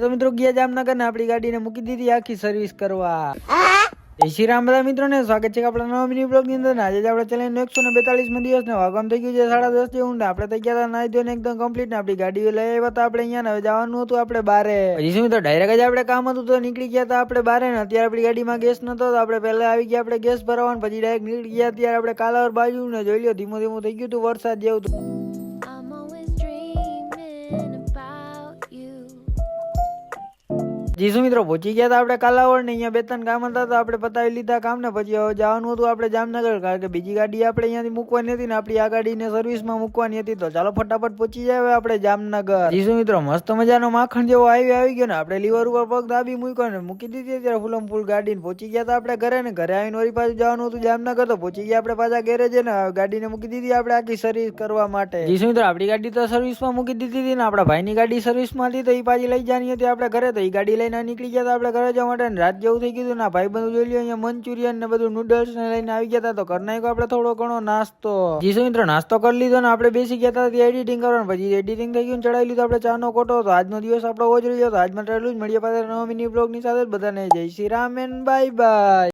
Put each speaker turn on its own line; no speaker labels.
તો મિત્રો ગયા જામનગર ને આપણી ગાડીને મૂકી દીધી આખી સર્વિસ કરવા। જય શ્રી રામ બધા મિત્રોને સ્વાગત છે આપણા નવા મિની બ્લોગ ની અંદર। આજે આપણે ચેલેન્જ 142 દિવસ ને વાગવામાં થઈ ગયું છે 10:30 જેવું। આપણે થઈ ગયા હતા નાઈ ધોઈને એકદમ કમ્પ્લીટ ને આપણી ગાડીઓ લઈ આવ્યા હતા આપણે અહીંયા। હવે જવાનું હતું આપણે બારે। પછી શું તો ડાયરેક્ટ જ આપણે કામ હતું તો નીકળી ગયા હતા આપણે બારે ને। અત્યારે આપણી ગાડીમાં ગેસ નતો તો આપણે પહેલા આવી ગયા આપણે ગેસ ભરાવવાનું, પછી ડાયરેક્ટ નીકળી ગયા। અત્યારે આપણે કાલાવર બાજુ ને જોઈ લો ધીમું ધીમું થઈ ગયું હતું વરસાદ જેવું। જીસુ મિત્રો પહોંચી ગયા હતા આપણે કાલાવડ ને અહીંયા બે ત્રણ કામ હતા તો આપણે પતાવી લીધા કામ ને પછી હવે જવાનું હતું આપણે જામનગર, કારણ કે બીજી ગાડી આપણે અહીંયાથી મૂકવાની હતી ને આપણી આ ગાડીને સર્વિસમાં મૂકવાની હતી। તો ચાલો ફટાફટ પહોંચી જાય હવે આપણે જામનગર। જીસુ મિત્રો મસ્ત મજાનો માખણ જેવો આવી ગયો ને આપણે લીવર ઉપર પગ દાબી મૂક્યો ને મૂકી દીધી ત્યારે ફૂલમ ફૂલ ગાડીને પહોંચી ગયા હતા આપણે ઘરે ને ઘરે આવીને વળી પાછું જવાનું હતું જામનગર। તો પહોંચી ગયા આપણે પાછા ગેરેજ ને ગાડીને મૂકી દીધી આપણે આખી સર્વિસ કરવા માટે। જીસુ મિત્રો આપણી ગાડી તો સર્વિસમાં મૂકી દીધી હતી ને આપણા ભાઈની ગાડી સર્વિસમાં હતી તો એ પાછી લઈ જવાની હતી આપણે ઘરે। તો એ ગાડી લઈને નીકળી ગયા હતા આપણે ઘરે જવા માટે ને રાત જેવું થઈ ગયું ના ભાઈ બંધ જોઈ લ્યો અહીંયા મંચુરિયન ને બધું નૂડલ્સ ને લઈને આવી ગયા હતા। તો કરી નાખ્યો આપણે થોડો ઘણો નાસ્તો। જીસુ મિત્રો નાસ્તો કરી લીધો ને આપણે બેસી ગયા હતા ત્યાં એડિટિંગ કરવાનું, પછી એડિટિંગ થઈ ગયું ચડાવી લીધો આપણે ચાનો કોટો। તો આજનો દિવસ આપણો જ રહ્યો તો આજ માટે એટલું જ, મળીએ પાછા નવા મિની બ્લોગ ની સાથે। બધાને જય Shri Ram and bye bye.